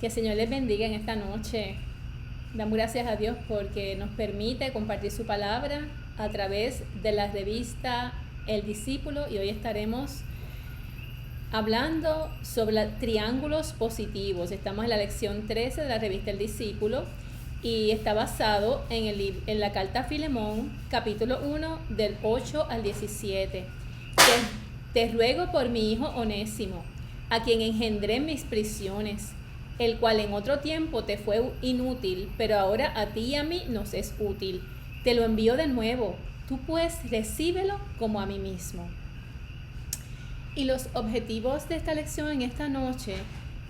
Que el Señor les bendiga en esta noche. Damos gracias a Dios porque nos permite compartir su palabra a través de la revista El Discípulo, y hoy estaremos hablando sobre triángulos positivos. Estamos en la lección 13 de la revista El Discípulo y está basado en la carta a Filemón, capítulo 1, del 8 al 17. Te ruego por mi hijo Onésimo, a quien engendré en mis prisiones, el cual en otro tiempo te fue inútil, pero ahora a ti y a mí nos es útil. Te lo envío de nuevo, tú pues recíbelo como a mí mismo. Y los objetivos de esta lección en esta noche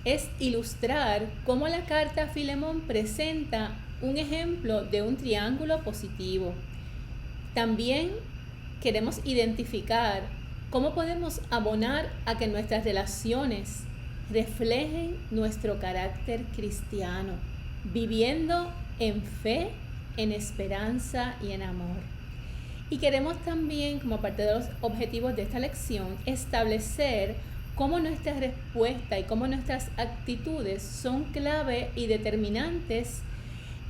es ilustrar cómo la carta a Filemón presenta un ejemplo de un triángulo positivo. También queremos identificar cómo podemos abonar a que nuestras relaciones reflejen nuestro carácter cristiano, viviendo en fe, en esperanza y en amor. Y queremos también, como parte de los objetivos de esta lección, establecer cómo nuestra respuesta y cómo nuestras actitudes son clave y determinantes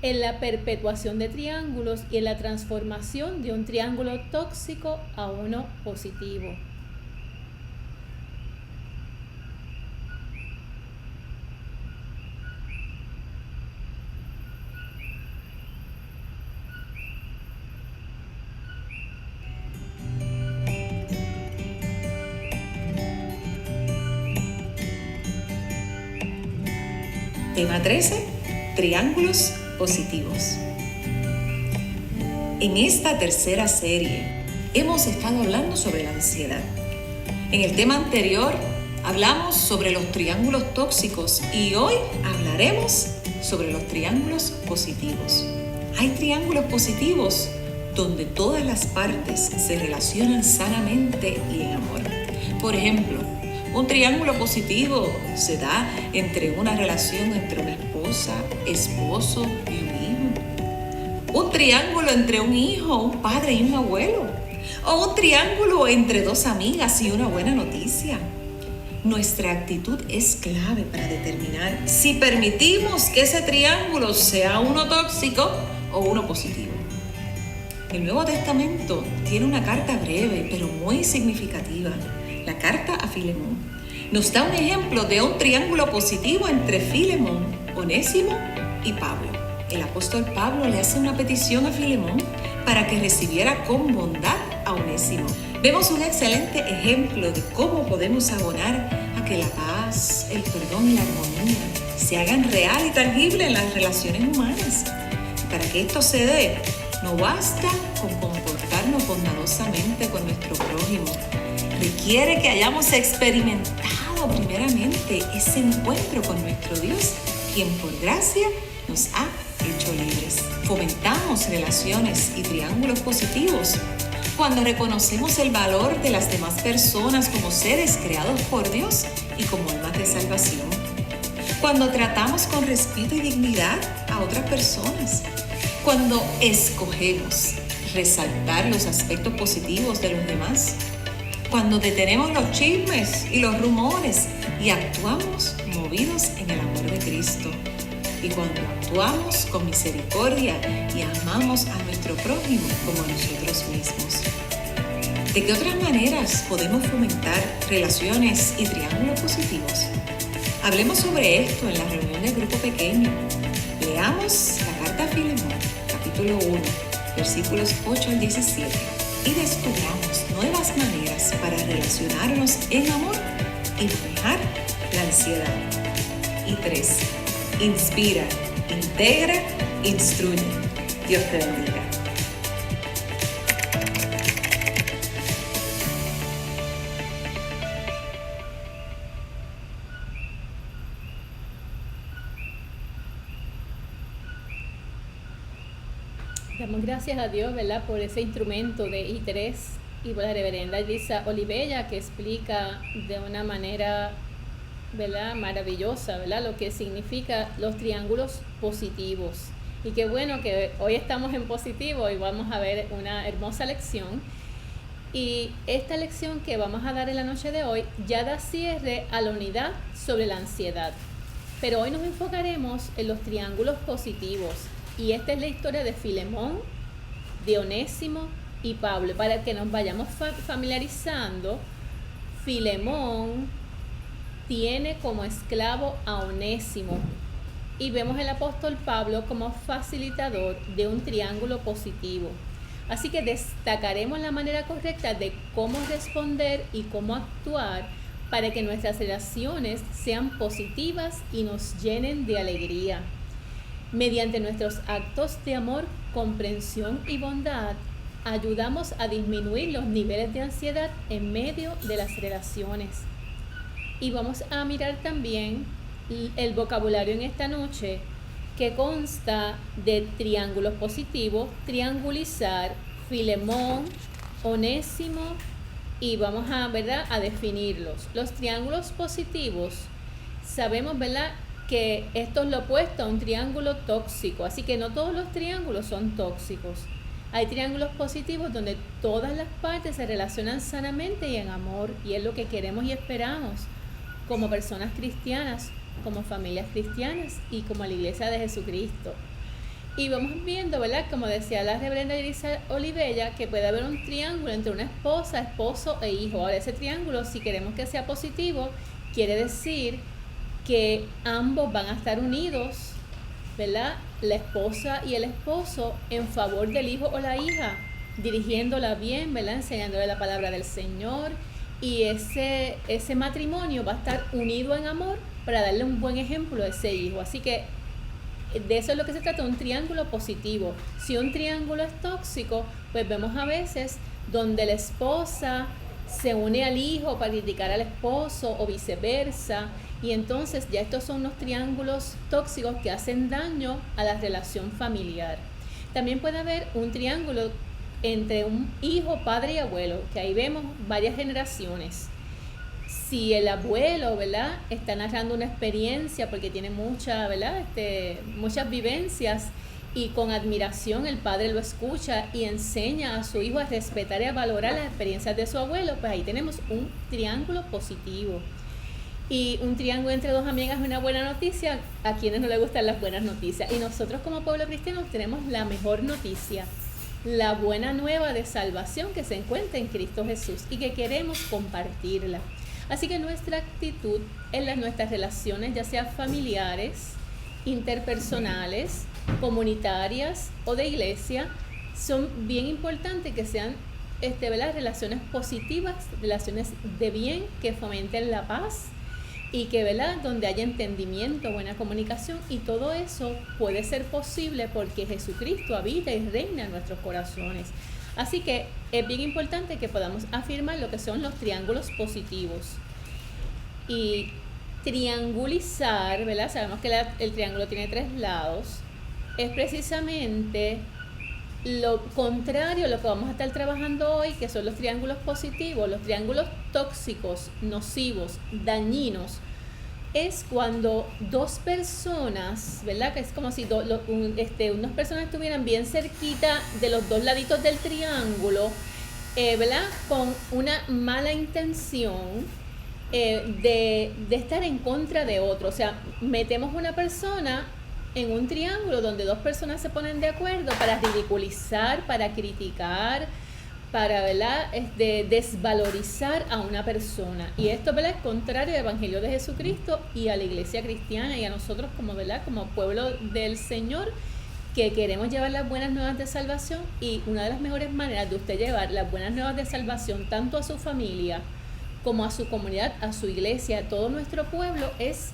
en la perpetuación de triángulos y en la transformación de un triángulo tóxico a uno positivo. Tema 13, triángulos positivos. En esta tercera serie hemos estado hablando sobre la ansiedad. En el tema anterior hablamos sobre los triángulos tóxicos y hoy hablaremos sobre los triángulos positivos. Hay triángulos positivos donde todas las partes se relacionan sanamente y en amor. Por ejemplo, un triángulo positivo se da entre una relación entre una esposa, esposo y un hijo. Un triángulo entre un hijo, un padre y un abuelo. O un triángulo entre dos amigas y una buena noticia. Nuestra actitud es clave para determinar si permitimos que ese triángulo sea uno tóxico o uno positivo. El Nuevo Testamento tiene una carta breve pero muy significativa. La carta a Filemón nos da un ejemplo de un triángulo positivo entre Filemón, Onésimo y Pablo. El apóstol Pablo le hace una petición a Filemón para que recibiera con bondad a Onésimo. Vemos un excelente ejemplo de cómo podemos abonar a que la paz, el perdón y la armonía se hagan real y tangible en las relaciones humanas. Para que esto se dé, no basta con comportarnos bondadosamente con nuestro prójimo. Requiere que hayamos experimentado primeramente ese encuentro con nuestro Dios, quien por gracia nos ha hecho libres. Fomentamos relaciones y triángulos positivos cuando reconocemos el valor de las demás personas como seres creados por Dios y como almas de salvación. Cuando tratamos con respeto y dignidad a otras personas. Cuando escogemos resaltar los aspectos positivos de los demás. Cuando detenemos los chismes y los rumores y actuamos movidos en el amor de Cristo. Y cuando actuamos con misericordia y amamos a nuestro prójimo como a nosotros mismos. ¿De qué otras maneras podemos fomentar relaciones y triángulos positivos? Hablemos sobre esto en la reunión del grupo pequeño. Leamos la carta a Filemón, capítulo 1, versículos 8 al 17. Y descubramos nuevas maneras para relacionarnos en amor y manejar la ansiedad. Y 3. Inspira, integra, instruye. Dios te bendiga. Damos gracias a Dios, ¿verdad?, por ese instrumento de I3 y por la reverenda Elisa Olivella, que explica de una manera, ¿verdad?, maravillosa, ¿verdad?, lo que significa los triángulos positivos. Y qué bueno que hoy estamos en positivo y vamos a ver una hermosa lección. Y esta lección que vamos a dar en la noche de hoy ya da cierre a la unidad sobre la ansiedad. Pero hoy nos enfocaremos en los triángulos positivos. Y esta es la historia de Filemón, de Onésimo y Pablo. Para que nos vayamos familiarizando, Filemón tiene como esclavo a Onésimo. Y vemos al apóstol Pablo como facilitador de un triángulo positivo. Así que destacaremos la manera correcta de cómo responder y cómo actuar para que nuestras relaciones sean positivas y nos llenen de alegría. Mediante nuestros actos de amor, comprensión y bondad, ayudamos a disminuir los niveles de ansiedad en medio de las relaciones. Y vamos a mirar también el vocabulario en esta noche, que consta de triángulos positivos, triangulizar, Filemón, Onésimo, y vamos a, ¿verdad?, a definirlos. Los triángulos positivos, sabemos, ¿verdad?, que esto es lo opuesto a un triángulo tóxico, así que no todos los triángulos son tóxicos. Hay triángulos positivos donde todas las partes se relacionan sanamente y en amor, y es lo que queremos y esperamos como personas cristianas, como familias cristianas y como la Iglesia de Jesucristo. Y vamos viendo, ¿verdad?, como decía la reverenda Elisa Olivella, que puede haber un triángulo entre una esposa, esposo e hijo. Ahora, ese triángulo, si queremos que sea positivo, quiere decir que ambos van a estar unidos, ¿verdad?, la esposa y el esposo en favor del hijo o la hija, dirigiéndola bien, ¿verdad?, enseñándole la palabra del Señor, y ese matrimonio va a estar unido en amor para darle un buen ejemplo a ese hijo. Así que de eso es lo que se trata, un triángulo positivo. Si un triángulo es tóxico, pues vemos a veces donde la esposa se une al hijo para criticar al esposo o viceversa, y entonces ya estos son unos triángulos tóxicos que hacen daño a la relación familiar. También puede haber un triángulo entre un hijo, padre y abuelo, que ahí vemos varias generaciones. Si el abuelo, ¿verdad?, está narrando una experiencia porque tiene muchas vivencias, y con admiración el padre lo escucha y enseña a su hijo a respetar y a valorar las experiencias de su abuelo, pues ahí tenemos un triángulo positivo. Y un triángulo entre dos amigas es una buena noticia a quienes no les gustan las buenas noticias. Y nosotros como pueblo cristiano tenemos la mejor noticia, la buena nueva de salvación que se encuentra en Cristo Jesús y que queremos compartirla. Así que nuestra actitud en nuestras relaciones, ya sea familiares, interpersonales, comunitarias o de iglesia, son bien importantes que sean relaciones positivas, relaciones de bien que fomenten la paz y que, ¿verdad?, donde haya entendimiento, buena comunicación, y todo eso puede ser posible porque Jesucristo habita y reina en nuestros corazones. Así que es bien importante que podamos afirmar lo que son los triángulos positivos. Y triangulizar, ¿verdad?, sabemos que el triángulo tiene 3 lados, es precisamente lo contrario a lo que vamos a estar trabajando hoy, que son los triángulos positivos. Los triángulos tóxicos, nocivos, dañinos, es cuando dos personas, ¿verdad?, que es como si unas personas estuvieran bien cerquita de los dos laditos del triángulo, ¿verdad?, con una mala intención de estar en contra de otro. O sea, metemos una persona en un triángulo donde dos personas se ponen de acuerdo para ridiculizar, para criticar, para, ¿verdad?, desvalorizar a una persona. Y esto, ¿verdad?, es contrario al Evangelio de Jesucristo y a la Iglesia cristiana y a nosotros como, ¿verdad?, como pueblo del Señor, que queremos llevar las buenas nuevas de salvación. Y una de las mejores maneras de usted llevar las buenas nuevas de salvación tanto a su familia como a su comunidad, a su iglesia, a todo nuestro pueblo, es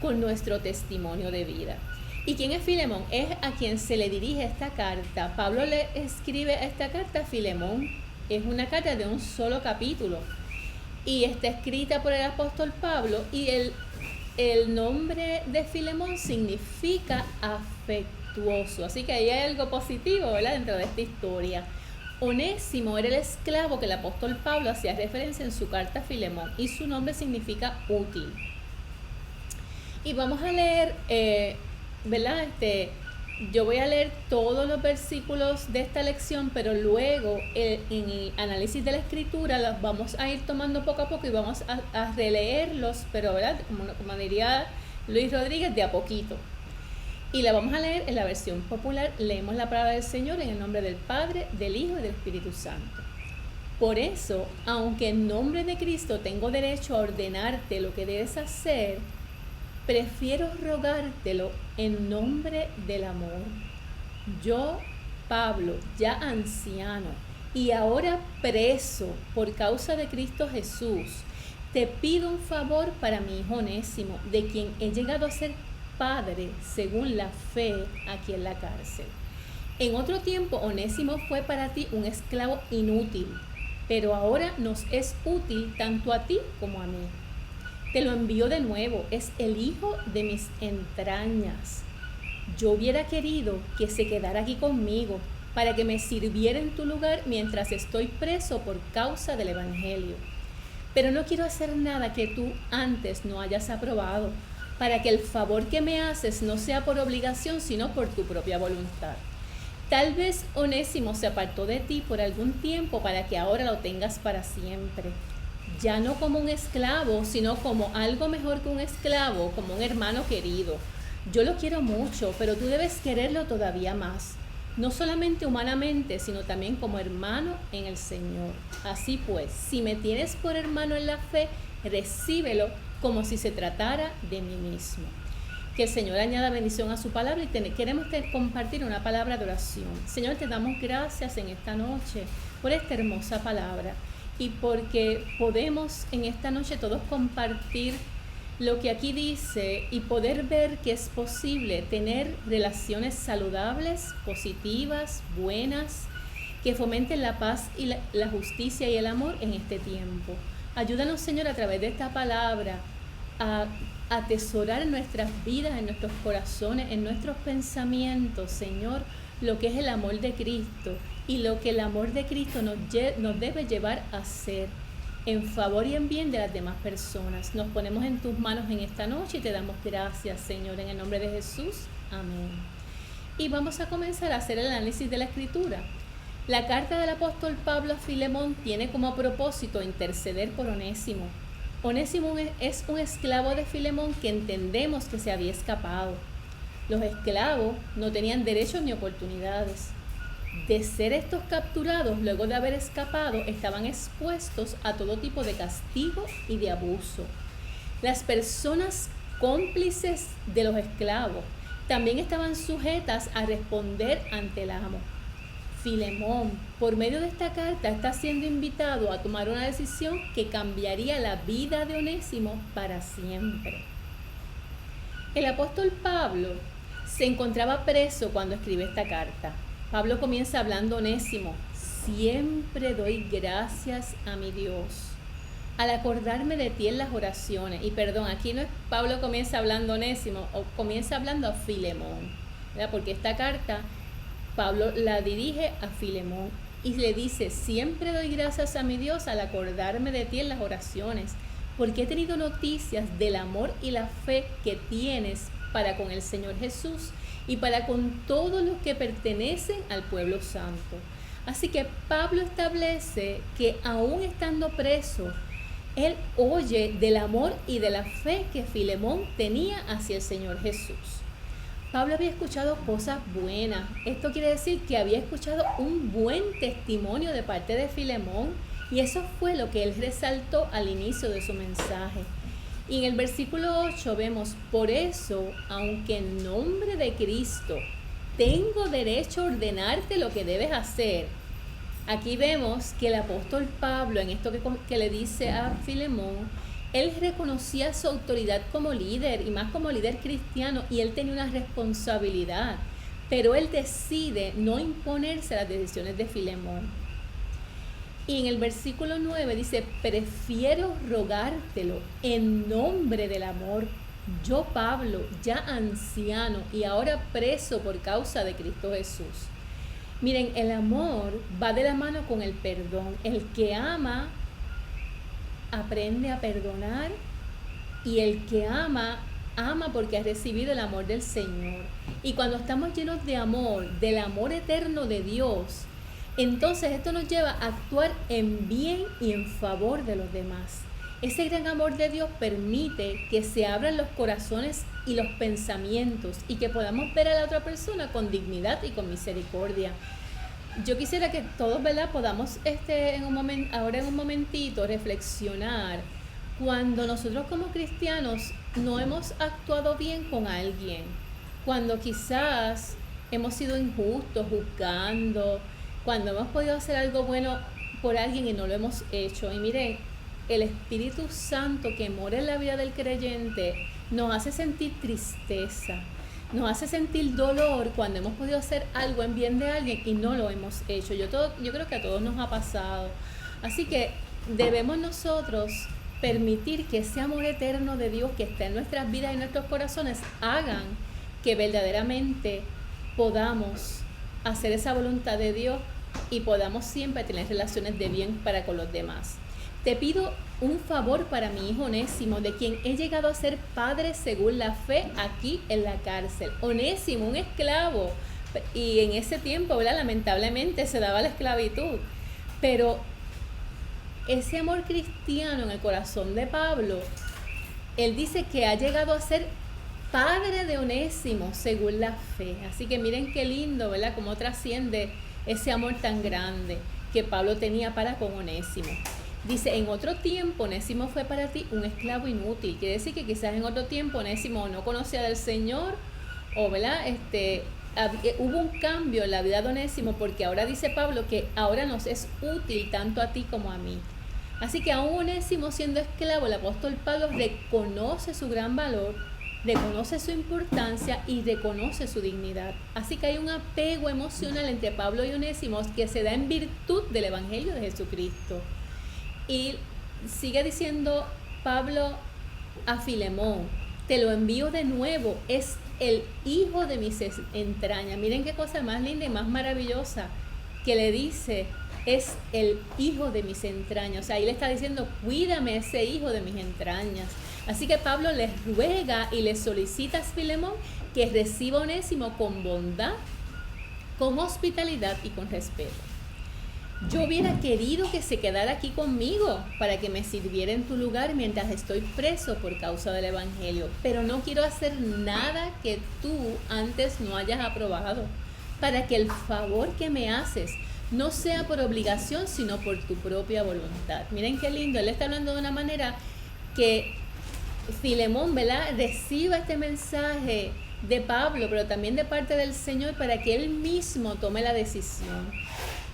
con nuestro testimonio de vida. ¿Y quién es Filemón? Es a quien se le dirige esta carta. Pablo le escribe esta carta a Filemón. Es una carta de un solo capítulo y está escrita por el apóstol Pablo, y el nombre de Filemón significa afectuoso. Así que ahí hay algo positivo, ¿verdad?, dentro de esta historia. Onésimo era el esclavo que el apóstol Pablo hacía referencia en su carta a Filemón, y su nombre significa útil. Y vamos a leer, ¿verdad? Yo voy a leer todos los versículos de esta lección, pero luego en el análisis de la escritura los vamos a ir tomando poco a poco y vamos a releerlos, pero, ¿verdad?, como diría Luis Rodríguez de a poquito. Y la vamos a leer en la versión popular. Leemos la palabra del Señor en el nombre del Padre, del Hijo y del Espíritu Santo. Por eso, aunque en nombre de Cristo tengo derecho a ordenarte lo que debes hacer, prefiero rogártelo en nombre del amor. Yo, Pablo, ya anciano y ahora preso por causa de Cristo Jesús, te pido un favor para mi hijo Onésimo, de quien he llegado a ser padre según la fe aquí en la cárcel. En otro tiempo, Onésimo fue para ti un esclavo inútil, pero ahora nos es útil tanto a ti como a mí. Te lo envío de nuevo, es el hijo de mis entrañas. Yo hubiera querido que se quedara aquí conmigo para que me sirviera en tu lugar mientras estoy preso por causa del Evangelio. Pero no quiero hacer nada que tú antes no hayas aprobado, para que el favor que me haces no sea por obligación, sino por tu propia voluntad. Tal vez Onésimo se apartó de ti por algún tiempo para que ahora lo tengas para siempre. Ya no como un esclavo, sino como algo mejor que un esclavo, como un hermano querido. Yo lo quiero mucho, pero tú debes quererlo todavía más. No solamente humanamente, sino también como hermano en el Señor. Así pues, si me tienes por hermano en la fe, recíbelo como si se tratara de mí mismo. Que el Señor añada bendición a su palabra y queremos compartir una palabra de oración. Señor, te damos gracias en esta noche por esta hermosa palabra y porque podemos en esta noche todos compartir lo que aquí dice y poder ver que es posible tener relaciones saludables, positivas, buenas, que fomenten la paz y la justicia y el amor en este tiempo. Ayúdanos, Señor, a través de esta palabra a atesorar en nuestras vidas, en nuestros corazones, en nuestros pensamientos, Señor, lo que es el amor de Cristo y lo que el amor de Cristo nos debe llevar a ser en favor y en bien de las demás personas. Nos ponemos en tus manos en esta noche y te damos gracias, Señor, en el nombre de Jesús. Amén. Y vamos a comenzar a hacer el análisis de la Escritura. La carta del apóstol Pablo a Filemón tiene como propósito interceder por Onésimo. Onésimo es un esclavo de Filemón que entendemos que se había escapado. Los esclavos no tenían derechos ni oportunidades. De ser estos capturados luego de haber escapado, estaban expuestos a todo tipo de castigo y de abuso. Las personas cómplices de los esclavos también estaban sujetas a responder ante el amo. Filemón, por medio de esta carta, está siendo invitado a tomar una decisión que cambiaría la vida de Onésimo para siempre. El apóstol Pablo se encontraba preso cuando escribe esta carta. Pablo comienza hablando a Onésimo: siempre doy gracias a mi Dios al acordarme de ti en las oraciones. Y perdón, aquí no es Pablo comienza hablando a Onésimo, o comienza hablando a Filemón, ¿verdad? Porque esta carta Pablo la dirige a Filemón y le dice: siempre doy gracias a mi Dios al acordarme de ti en las oraciones, porque he tenido noticias del amor y la fe que tienes para con el Señor Jesús y para con todos los que pertenecen al pueblo santo. Así que Pablo establece que aún estando preso, él oye del amor y de la fe que Filemón tenía hacia el Señor Jesús. Pablo había escuchado cosas buenas. Esto quiere decir que había escuchado un buen testimonio de parte de Filemón, y eso fue lo que él resaltó al inicio de su mensaje. Y en el versículo 8 vemos: por eso, aunque en nombre de Cristo tengo derecho a ordenarte lo que debes hacer. Aquí vemos que el apóstol Pablo, en esto que le dice a Filemón, él reconocía su autoridad como líder y más como líder cristiano, y él tenía una responsabilidad, pero él decide no imponerse a las decisiones de Filemón. Y en el versículo 9 dice: prefiero rogártelo en nombre del amor. Yo, Pablo, ya anciano y ahora preso por causa de Cristo Jesús. Miren, el amor va de la mano con el perdón. El que ama aprende a perdonar, y el que ama porque ha recibido el amor del Señor. Y cuando estamos llenos de amor, del amor eterno de Dios, entonces esto nos lleva a actuar en bien y en favor de los demás. Ese gran amor de Dios permite que se abran los corazones y los pensamientos y que podamos ver a la otra persona con dignidad y con misericordia. Yo quisiera que todos, ¿verdad?, podamos ahora en un momentito reflexionar cuando nosotros como cristianos no hemos actuado bien con alguien, cuando quizás hemos sido injustos juzgando, cuando hemos podido hacer algo bueno por alguien y no lo hemos hecho. Y miren, el Espíritu Santo que mora en la vida del creyente nos hace sentir tristeza, nos hace sentir dolor cuando hemos podido hacer algo en bien de alguien y no lo hemos hecho. Yo creo que a todos nos ha pasado. Así que debemos nosotros permitir que ese amor eterno de Dios que está en nuestras vidas y en nuestros corazones hagan que verdaderamente podamos hacer esa voluntad de Dios y podamos siempre tener relaciones de bien para con los demás. Te pido un favor para mi hijo Onésimo, de quien he llegado a ser padre según la fe aquí en la cárcel. Onésimo, un esclavo, y en ese tiempo, ¿verdad?, lamentablemente se daba la esclavitud, pero ese amor cristiano en el corazón de Pablo, él dice que ha llegado a ser padre de Onésimo según la fe. Así que miren qué lindo, ¿verdad?, cómo trasciende ese amor tan grande que Pablo tenía para con Onésimo. Dice, en otro tiempo Onésimo fue para ti un esclavo inútil. Quiere decir que quizás en otro tiempo Onésimo no conocía del Señor, o ¿verdad?, hubo un cambio en la vida de Onésimo, porque ahora dice Pablo que ahora nos es útil tanto a ti como a mí. Así que aún Onésimo siendo esclavo, el apóstol Pablo reconoce su gran valor, reconoce su importancia y reconoce su dignidad. Así que hay un apego emocional entre Pablo y Onésimo que se da en virtud del Evangelio de Jesucristo. Y sigue diciendo Pablo a Filemón, te lo envío de nuevo, es el hijo de mis entrañas. Miren qué cosa más linda y más maravillosa que le dice, es el hijo de mis entrañas. O sea, ahí le está diciendo, cuídame ese hijo de mis entrañas. Así que Pablo les ruega y le solicita a Filemón que reciba a Onésimo con bondad, con hospitalidad y con respeto. Yo hubiera querido que se quedara aquí conmigo para que me sirviera en tu lugar mientras estoy preso por causa del Evangelio, pero no quiero hacer nada que tú antes no hayas aprobado, para que el favor que me haces no sea por obligación, sino por tu propia voluntad. Miren qué lindo, él está hablando de una manera que Filemón, ¿verdad?, reciba este mensaje de Pablo, pero también de parte del Señor, para que él mismo tome la decisión.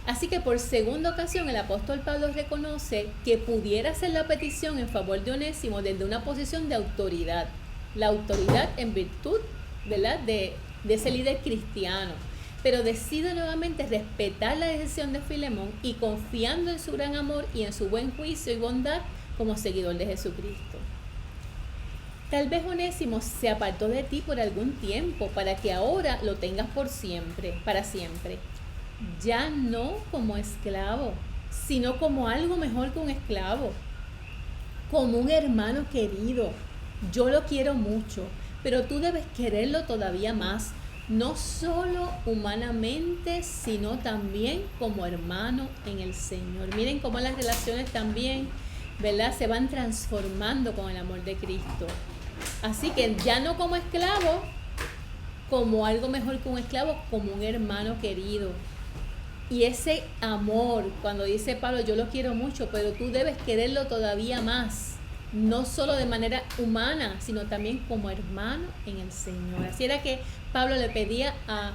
Así que por segunda ocasión el apóstol Pablo reconoce que pudiera hacer la petición en favor de Onésimo desde una posición de autoridad. La autoridad en virtud, ¿verdad?, de ese líder cristiano. Pero decide nuevamente respetar la decisión de Filemón y confiando en su gran amor y en su buen juicio y bondad como seguidor de Jesucristo. Tal vez Onésimo se apartó de ti por algún tiempo para que ahora lo tengas por siempre, para siempre. Ya no como esclavo, sino como algo mejor que un esclavo, como un hermano querido. Yo lo quiero mucho, pero tú debes quererlo todavía más, no solo humanamente, sino también como hermano en el Señor. Miren cómo las relaciones también, ¿verdad?, se van transformando con el amor de Cristo. Así que ya no como esclavo, como algo mejor que un esclavo, como un hermano querido. Y ese amor, cuando dice Pablo, yo lo quiero mucho, pero tú debes quererlo todavía más, no solo de manera humana, sino también como hermano en el Señor. Así era que Pablo le pedía a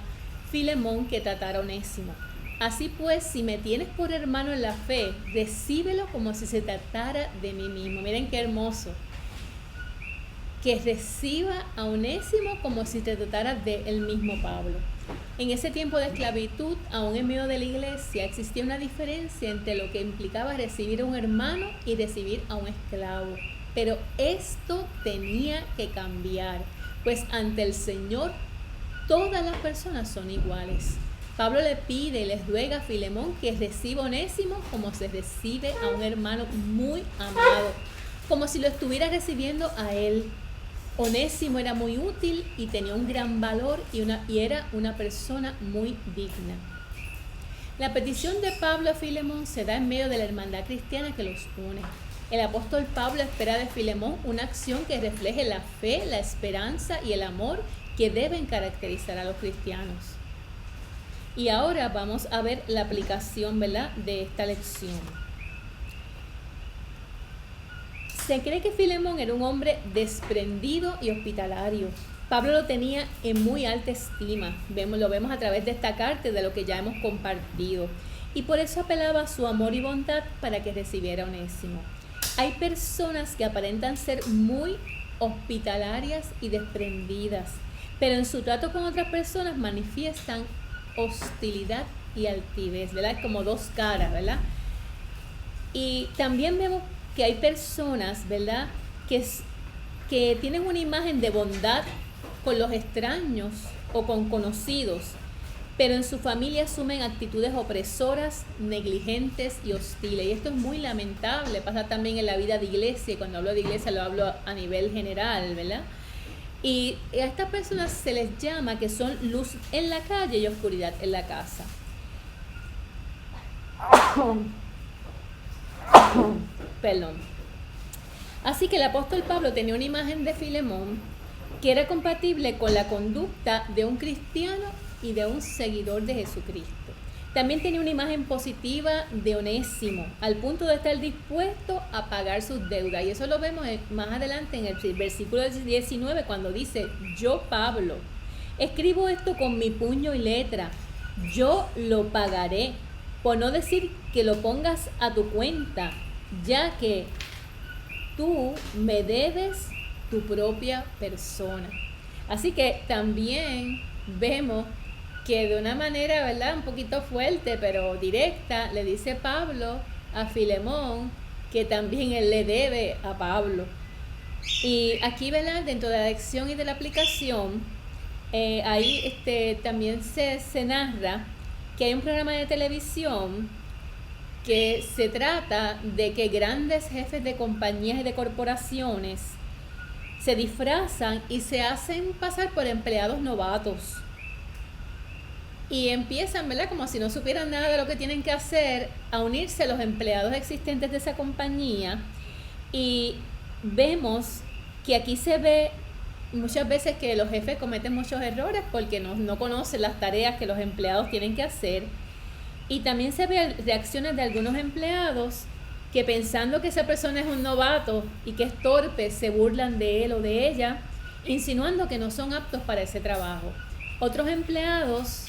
Filemón que tratara a Onésimo. Así pues, si me tienes por hermano en la fe, recíbelo como si se tratara de mí mismo. Miren qué hermoso. Que reciba a Onésimo como si te tratara de él mismo Pablo. En ese tiempo de esclavitud, aún en medio de la iglesia, existía una diferencia entre lo que implicaba recibir a un hermano y recibir a un esclavo. Pero esto tenía que cambiar, pues ante el Señor todas las personas son iguales. Pablo le pide y les ruega a Filemón que reciba a Onésimo como se recibe a un hermano muy amado, como si lo estuviera recibiendo a él. Onésimo era muy útil y tenía un gran valor y era una persona muy digna. La petición de Pablo a Filemón se da en medio de la hermandad cristiana que los une. El apóstol Pablo espera de Filemón una acción que refleje la fe, la esperanza y el amor que deben caracterizar a los cristianos. Y ahora vamos a ver la aplicación, ¿verdad?, de esta lección. Se cree que Filemón era un hombre desprendido y hospitalario. Pablo lo tenía en muy alta estima. Lo vemos a través de esta carta y de lo que ya hemos compartido. Y por eso apelaba a su amor y bondad para que recibiera a Onésimo. Hay personas que aparentan ser muy hospitalarias y desprendidas, pero en su trato con otras personas manifiestan hostilidad y altivez, ¿verdad? Es como dos caras, ¿verdad? Y también vemos que hay personas, ¿verdad?, que tienen una imagen de bondad con los extraños o con conocidos, pero en su familia asumen actitudes opresoras, negligentes y hostiles. Y esto es muy lamentable, pasa también en la vida de iglesia, y cuando hablo de iglesia lo hablo a nivel general, ¿verdad? Y a estas personas se les llama que son luz en la calle y oscuridad en la casa. Perdón. Así que el apóstol Pablo tenía una imagen de Filemón que era compatible con la conducta de un cristiano y de un seguidor de Jesucristo. También tenía una imagen positiva de Onésimo, al punto de estar dispuesto a pagar sus deudas. Y eso lo vemos más adelante en el versículo 19, cuando dice: yo, Pablo, escribo esto con mi puño y letra, yo lo pagaré, por no decir que lo pongas a tu cuenta, ya que tú me debes tu propia persona. Así que también vemos que de una manera, ¿verdad?, un poquito fuerte, pero directa, le dice Pablo a Filemón que también él le debe a Pablo. Y aquí, ¿verdad?, dentro de la lección y de la aplicación, ahí también se narra que hay un programa de televisión que se trata de que grandes jefes de compañías y de corporaciones se disfrazan y se hacen pasar por empleados novatos. Y empiezan, ¿verdad?, como si no supieran nada de lo que tienen que hacer, a unirse a los empleados existentes de esa compañía. Y vemos que aquí se ve muchas veces que los jefes cometen muchos errores porque no conocen las tareas que los empleados tienen que hacer. Y también se ven reacciones de algunos empleados que, pensando que esa persona es un novato y que es torpe, se burlan de él o de ella, insinuando que no son aptos para ese trabajo. Otros empleados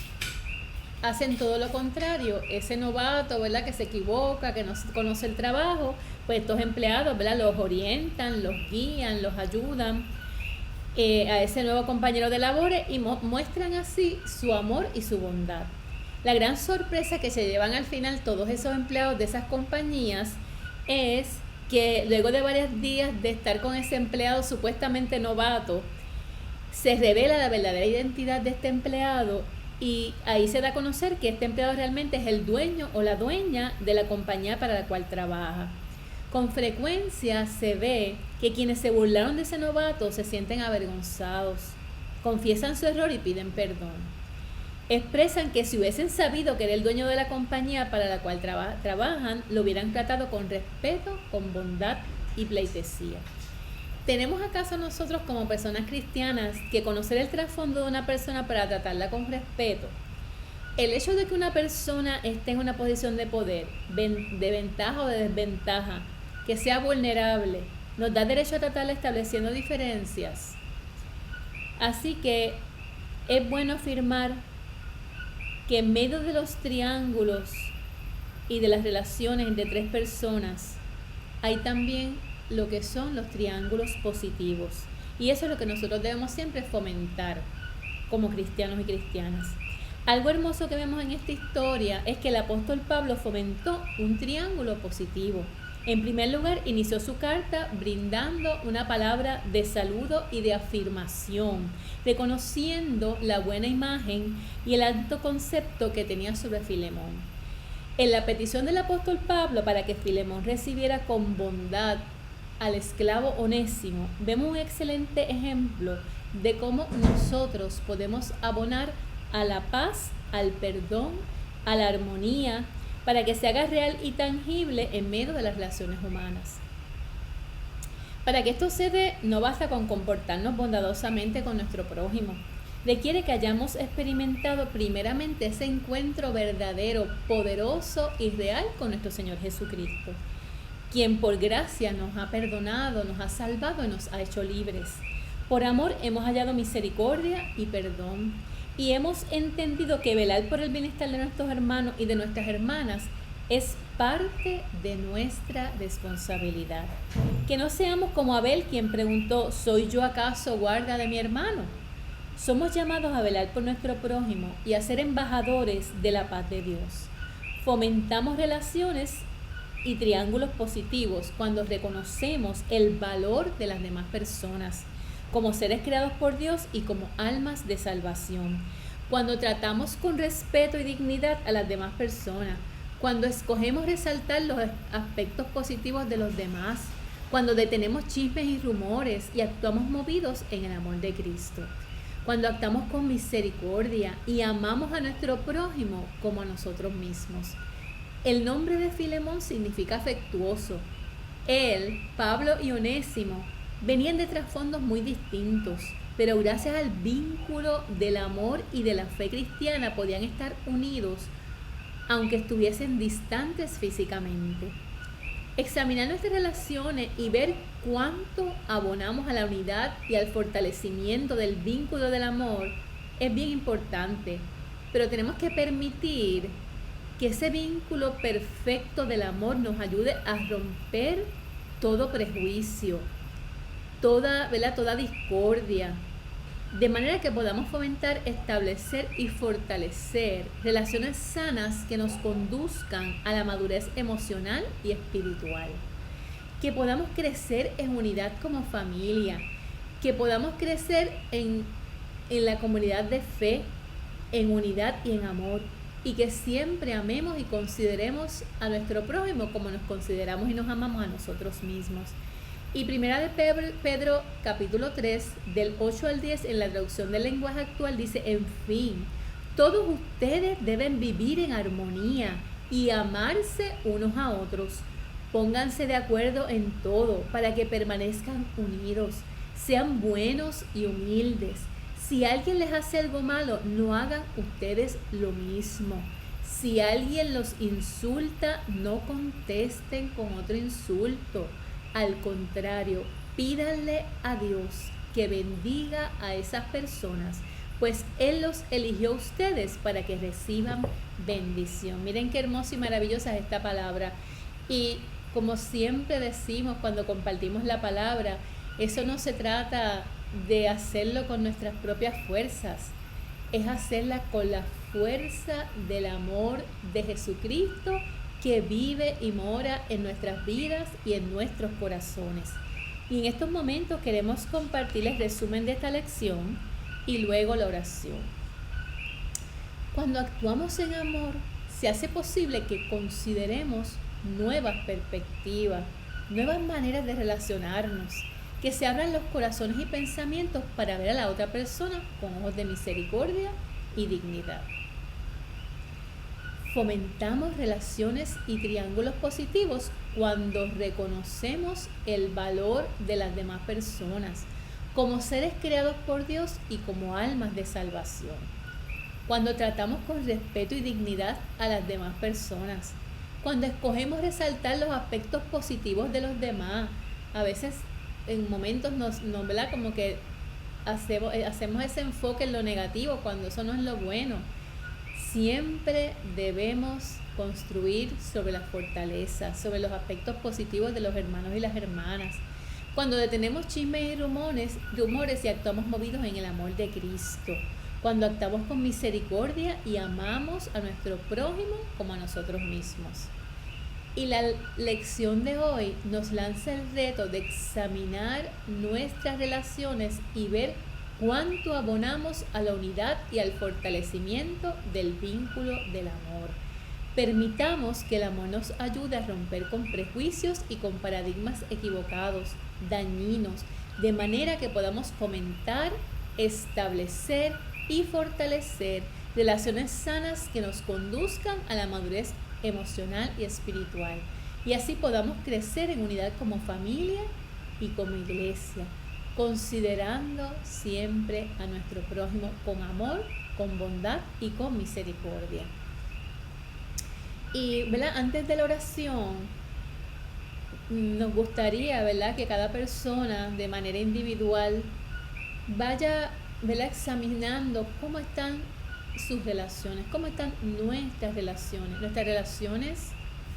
hacen todo lo contrario. Ese novato, ¿verdad?, que se equivoca, que no conoce el trabajo, pues estos empleados, ¿verdad?, los orientan, los guían, los ayudan a ese nuevo compañero de labores y muestran así su amor y su bondad. La gran sorpresa que se llevan al final todos esos empleados de esas compañías es que luego de varios días de estar con ese empleado supuestamente novato, se revela la verdadera identidad de este empleado. Y ahí se da a conocer que este empleado realmente es el dueño o la dueña de la compañía para la cual trabaja. Con frecuencia se ve que quienes se burlaron de ese novato se sienten avergonzados, confiesan su error y piden perdón. Expresan que si hubiesen sabido que era el dueño de la compañía para la cual trabajan, lo hubieran tratado con respeto, con bondad y pleitesía. ¿Tenemos acaso nosotros como personas cristianas que conocer el trasfondo de una persona para tratarla con respeto? El hecho de que una persona esté en una posición de poder, de ventaja o de desventaja, que sea vulnerable, nos da derecho a tratarla estableciendo diferencias. Así que es bueno afirmar que en medio de los triángulos y de las relaciones entre tres personas, hay también lo que son los triángulos positivos. Y eso es lo que nosotros debemos siempre fomentar como cristianos y cristianas. Algo hermoso que vemos en esta historia es que el apóstol Pablo fomentó un triángulo positivo. En primer lugar, inició su carta brindando una palabra de saludo y de afirmación, reconociendo la buena imagen y el alto concepto que tenía sobre Filemón. En la petición del apóstol Pablo para que Filemón recibiera con bondad al esclavo Onésimo, vemos un excelente ejemplo de cómo nosotros podemos abonar a la paz, al perdón, a la armonía, para que se haga real y tangible en medio de las relaciones humanas. Para que esto se dé, no basta con comportarnos bondadosamente con nuestro prójimo. Requiere que hayamos experimentado primeramente ese encuentro verdadero, poderoso y real con nuestro Señor Jesucristo, quien por gracia nos ha perdonado, nos ha salvado y nos ha hecho libres. Por amor hemos hallado misericordia y perdón, y hemos entendido que velar por el bienestar de nuestros hermanos y de nuestras hermanas es parte de nuestra responsabilidad. Que no seamos como Abel, quien preguntó: ¿soy yo acaso guarda de mi hermano? Somos llamados a velar por nuestro prójimo y a ser embajadores de la paz de Dios. Fomentamos relaciones y triángulos positivos cuando reconocemos el valor de las demás personas como seres creados por Dios y como almas de salvación. Cuando tratamos con respeto y dignidad a las demás personas, cuando escogemos resaltar los aspectos positivos de los demás, cuando detenemos chismes y rumores y actuamos movidos en el amor de Cristo, cuando actuamos con misericordia y amamos a nuestro prójimo como a nosotros mismos. El nombre de Filemón significa afectuoso. Él, Pablo y Onésimo venían de trasfondos muy distintos, pero gracias al vínculo del amor y de la fe cristiana podían estar unidos aunque estuviesen distantes físicamente. Examinar nuestras relaciones y ver cuánto abonamos a la unidad y al fortalecimiento del vínculo del amor es bien importante, pero tenemos que permitir que ese vínculo perfecto del amor nos ayude a romper todo prejuicio, toda discordia, de manera que podamos fomentar, establecer y fortalecer relaciones sanas que nos conduzcan a la madurez emocional y espiritual. Que podamos crecer en unidad como familia, que podamos crecer en la comunidad de fe, en unidad y en amor, y que siempre amemos y consideremos a nuestro prójimo como nos consideramos y nos amamos a nosotros mismos. Y primera de Pedro capítulo 3 del 8 al 10 en la traducción del lenguaje actual dice: en fin, todos ustedes deben vivir en armonía y amarse unos a otros. Pónganse de acuerdo en todo para que permanezcan unidos. Sean buenos y humildes. Si alguien les hace algo malo, no hagan ustedes lo mismo. Si alguien los insulta, no contesten con otro insulto. Al contrario, pídanle a Dios que bendiga a esas personas, pues Él los eligió a ustedes para que reciban bendición. Miren qué hermosa y maravillosa es esta palabra. Y como siempre decimos cuando compartimos la palabra, eso no se trata de hacerlo con nuestras propias fuerzas, es hacerla con la fuerza del amor de Jesucristo, que vive y mora en nuestras vidas y en nuestros corazones. Y en estos momentos queremos compartir el resumen de esta lección y luego la oración. Cuando actuamos en amor, se hace posible que consideremos nuevas perspectivas, nuevas maneras de relacionarnos, que se abran los corazones y pensamientos para ver a la otra persona con ojos de misericordia y dignidad. Fomentamos relaciones y triángulos positivos cuando reconocemos el valor de las demás personas como seres creados por Dios y como almas de salvación. Cuando tratamos con respeto y dignidad a las demás personas. Cuando escogemos resaltar los aspectos positivos de los demás. A veces en momentos ¿verdad? Como que hacemos ese enfoque en lo negativo cuando eso no es lo bueno. Siempre debemos construir sobre las fortalezas, sobre los aspectos positivos de los hermanos y las hermanas. Cuando detenemos chismes y rumores y actuamos movidos en el amor de Cristo. Cuando actuamos con misericordia y amamos a nuestro prójimo como a nosotros mismos. Y la lección de hoy nos lanza el reto de examinar nuestras relaciones y ver cuánto abonamos a la unidad y al fortalecimiento del vínculo del amor. Permitamos que el amor nos ayude a romper con prejuicios y con paradigmas equivocados, dañinos, de manera que podamos fomentar, establecer y fortalecer relaciones sanas que nos conduzcan a la madurez emocional y espiritual. Y así podamos crecer en unidad como familia y como iglesia, considerando siempre a nuestro prójimo con amor, con bondad y con misericordia. Y, ¿verdad?, antes de la oración, nos gustaría, ¿verdad?, que cada persona de manera individual vaya, ¿verdad?, examinando cómo están sus relaciones, cómo están nuestras relaciones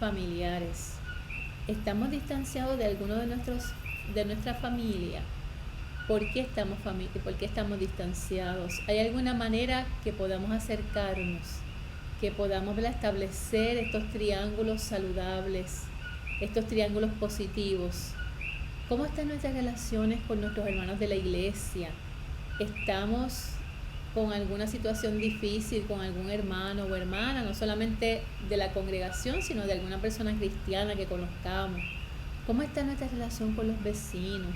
familiares. ¿Estamos distanciados de alguno de nuestra familia? ¿Por qué estamos distanciados? ¿Hay alguna manera que podamos acercarnos, que podamos, ¿verdad?, establecer estos triángulos saludables, estos triángulos positivos? ¿Cómo están nuestras relaciones con nuestros hermanos de la iglesia? ¿Estamos con alguna situación difícil con algún hermano o hermana, no solamente de la congregación, sino de alguna persona cristiana que conozcamos? ¿Cómo está nuestra relación con los vecinos?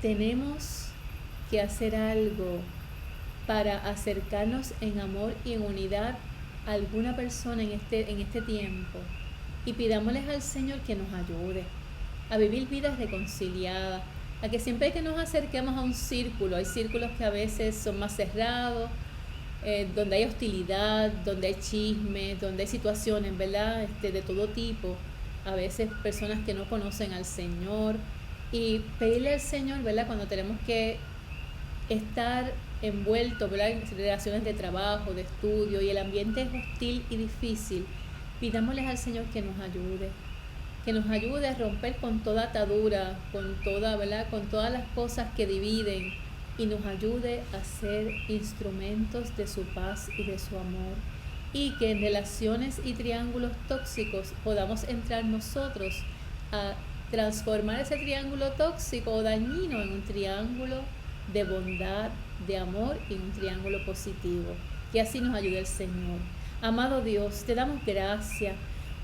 Tenemos que hacer algo para acercarnos en amor y en unidad a alguna persona en este tiempo, y pidámosles al Señor que nos ayude a vivir vidas reconciliadas, a que siempre que nos acerquemos a un círculo, hay círculos que a veces son más cerrados, donde hay hostilidad, donde hay chismes, donde hay situaciones, ¿verdad?, de todo tipo, a veces personas que no conocen al Señor, y pedirle al Señor, ¿verdad?, cuando tenemos que estar envueltos, ¿verdad?, en relaciones de trabajo, de estudio, y el ambiente es hostil y difícil, pidámosles al Señor que nos ayude a romper con toda atadura, con todas las cosas que dividen, y nos ayude a ser instrumentos de su paz y de su amor, y que en relaciones y triángulos tóxicos podamos entrar nosotros a transformar ese triángulo tóxico o dañino en un triángulo de bondad, de amor, y un triángulo positivo. Que así nos ayude el Señor. Amado Dios, te damos gracias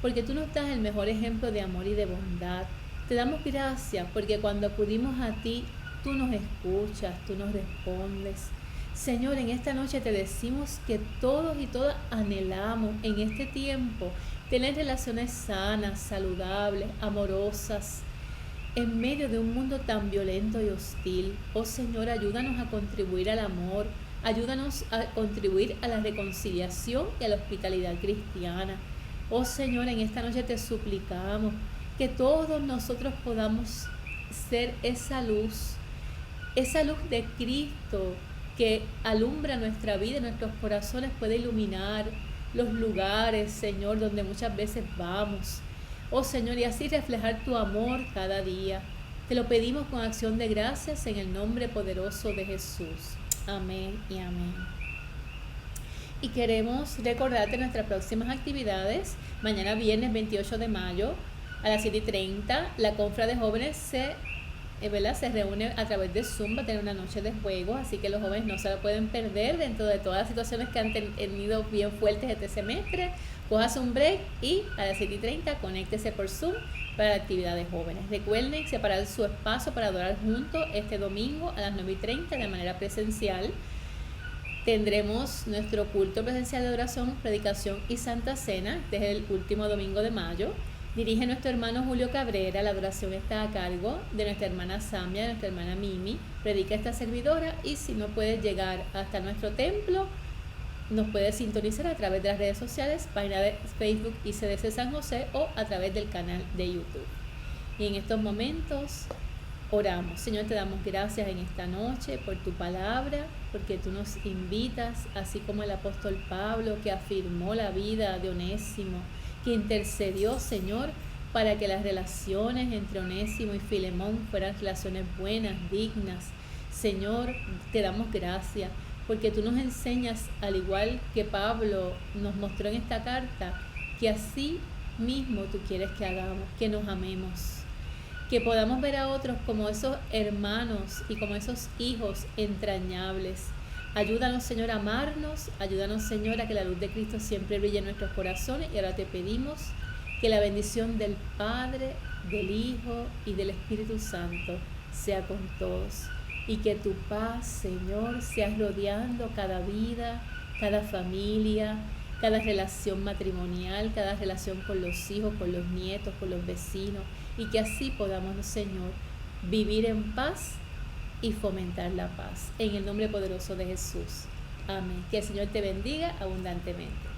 porque tú nos das el mejor ejemplo de amor y de bondad. Te damos gracias porque cuando acudimos a ti, tú nos escuchas, tú nos respondes. Señor, en esta noche te decimos que todos y todas anhelamos en este tiempo tener relaciones sanas, saludables, amorosas, en medio de un mundo tan violento y hostil. Oh Señor, ayúdanos a contribuir al amor, ayúdanos a contribuir a la reconciliación y a la hospitalidad cristiana. Oh Señor, en esta noche te suplicamos que todos nosotros podamos ser esa luz de Cristo que alumbra nuestra vida, nuestros corazones, puede iluminar los lugares, Señor, donde muchas veces vamos. Oh Señor, y así reflejar tu amor cada día. Te lo pedimos con acción de gracias en el nombre poderoso de Jesús. Amén y amén. Y queremos recordarte nuestras próximas actividades. Mañana viernes 28 de mayo a las 7:30 la Confra de Jóvenes se reúne a través de Zoom, va a tener una noche de juegos, así que los jóvenes no se lo pueden perder dentro de todas las situaciones que han tenido bien fuertes este semestre. Cojas un break y a las 7:30 conéctese por Zoom para la actividad de jóvenes. Recuerden separar su espacio para adorar juntos este domingo a las 9:30 de manera presencial. Tendremos nuestro culto presencial de oración, predicación y Santa Cena. Este es el último domingo de mayo. Dirige nuestro hermano Julio Cabrera. La adoración está a cargo de nuestra hermana Samia, de nuestra hermana Mimi. Predica esta servidora, y si no puedes llegar hasta nuestro templo, nos puedes sintonizar a través de las redes sociales, página de Facebook ICDC San José, o a través del canal de YouTube. Y en estos momentos oramos. Señor, te damos gracias en esta noche por tu palabra, porque tú nos invitas, así como el apóstol Pablo, que afirmó la vida de Onésimo, que intercedió, Señor, para que las relaciones entre Onésimo y Filemón fueran relaciones buenas, dignas. Señor, te damos gracias porque tú nos enseñas, al igual que Pablo nos mostró en esta carta, que así mismo tú quieres que hagamos, que nos amemos, que podamos ver a otros como esos hermanos y como esos hijos entrañables. Ayúdanos, Señor, a amarnos, ayúdanos, Señor, a que la luz de Cristo siempre brille en nuestros corazones, y ahora te pedimos que la bendición del Padre, del Hijo y del Espíritu Santo sea con todos. y que tu paz, Señor, sea rodeando cada vida, cada familia, cada relación matrimonial, cada relación con los hijos, con los nietos, con los vecinos, y que así podamos, Señor, vivir en paz y fomentar la paz. En el nombre poderoso de Jesús. Amén. Que el Señor te bendiga abundantemente.